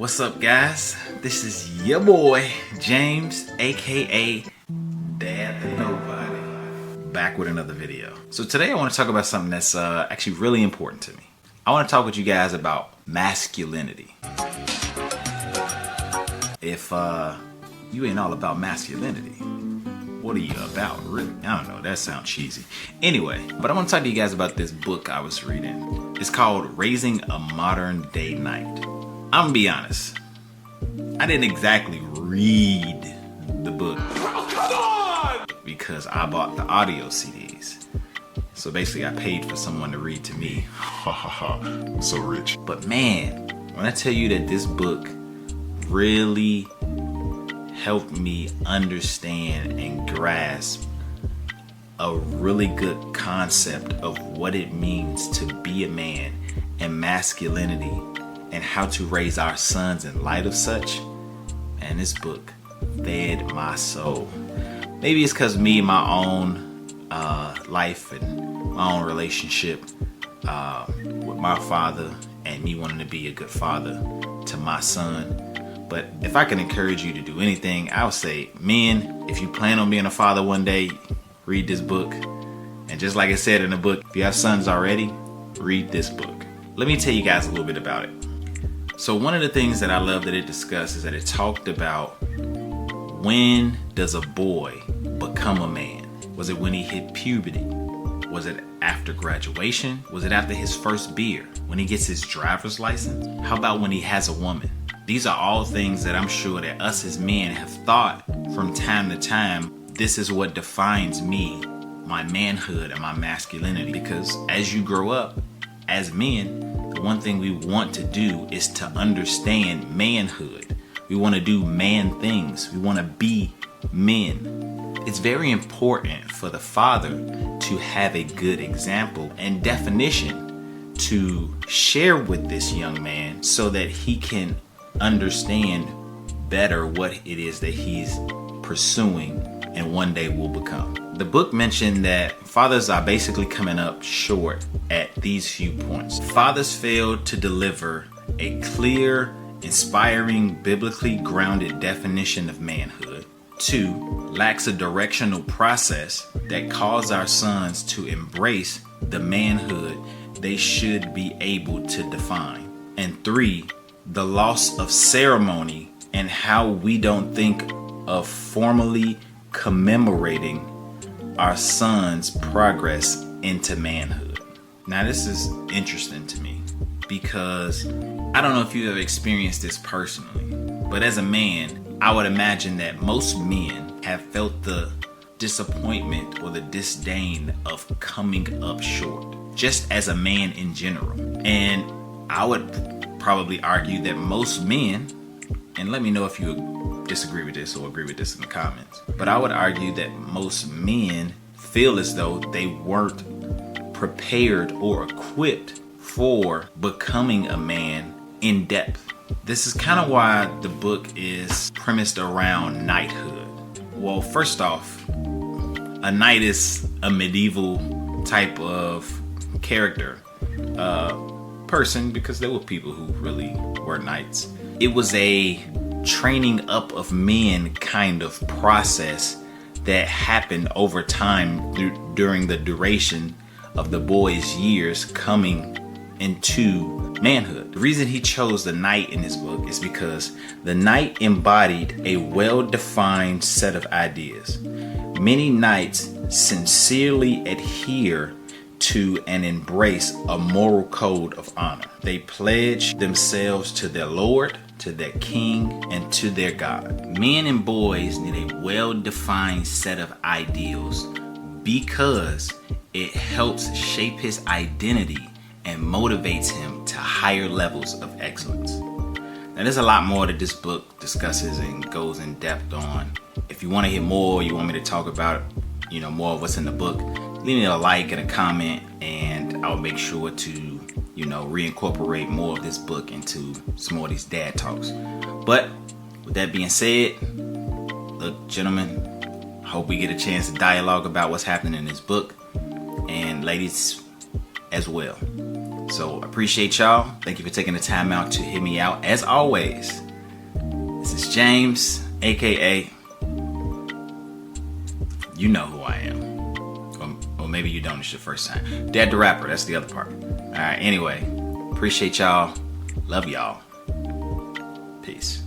What's up, guys? This is your boy James, aka Dad the Nobody, back with another video. So today I want to talk about something that's actually really important to me. I want to talk with you guys about masculinity. If you ain't all about masculinity, what are you about, really? I don't know, that sounds cheesy. Anyway, but I want to talk to you guys about this book I was reading. It's called Raising a Modern Day Knight. I'm gonna be honest, I didn't exactly read the book because I bought the audio CDs. So basically I paid for someone to read to me. Ha ha ha, I'm so rich. But man, when I tell you that this book really helped me understand and grasp a really good concept of what it means to be a man and masculinity and how to raise our sons in light of such, and this book fed my soul. Maybe it's because me, my own life and my own relationship with my father and me wanting to be a good father to my son. But if I can encourage you to do anything, I would say, men, if you plan on being a father one day, read this book. And just like it said in the book, if you have sons already, read this book. Let me tell you guys a little bit about it. So one of the things that I love that it discussed is that it talked about, when does a boy become a man? Was it when he hit puberty? Was it after graduation? Was it after his first beer? When he gets his driver's license? How about when he has a woman? These are all things that I'm sure that us as men have thought from time to time. This is what defines me, my manhood and my masculinity. Because as you grow up as men, the one thing we want to do is to understand manhood. We want to do man things. We want to be men. It's very important for the father to have a good example and definition to share with this young man so that he can understand better what it is that he's pursuing and one day will become. The book mentioned that fathers are basically coming up short at these few points. Fathers fail to deliver a clear, inspiring, biblically grounded definition of manhood. 2, lacks a directional process that calls our sons to embrace the manhood they should be able to define. And 3, the loss of ceremony and how we don't think of formally commemorating our son's progress into manhood. Now this is interesting to me because I don't know if you have experienced this personally, but as a man, I would imagine that most men have felt the disappointment or the disdain of coming up short, just as a man in general. And I would probably argue that most men, and let me know if you disagree with this or agree with this in the comments, but I would argue that most men feel as though they weren't prepared or equipped for becoming a man in depth. This is kind of why the book is premised around knighthood. Well, first off, a knight is a medieval type of character, person, because there were people who really were knights. It was a training up of men kind of process that happened over time during the duration of the boy's years coming into manhood. The reason he chose the knight in this book is because the knight embodied a well-defined set of ideas. Many knights sincerely adhere to and embrace a moral code of honor. They pledge themselves to their Lord, to their King, and to their God. Men and boys need a well-defined set of ideals because it helps shape his identity and motivates him to higher levels of excellence. Now there's a lot more that this book discusses and goes in depth on. If you want to hear more, you want me to talk about, more of what's in the book, leave me a like and a comment, and I'll make sure to, reincorporate more of this book into some more of these dad talks. But with that being said, look, gentlemen, I hope we get a chance to dialogue about what's happening in this book, and ladies as well. So appreciate y'all. Thank you for taking the time out to hit me out. As always, this is James, aka, you know who I am. Or maybe you don't, it's your first time. Dad the Rapper, that's the other part. Alright, anyway, appreciate y'all. Love y'all. Peace.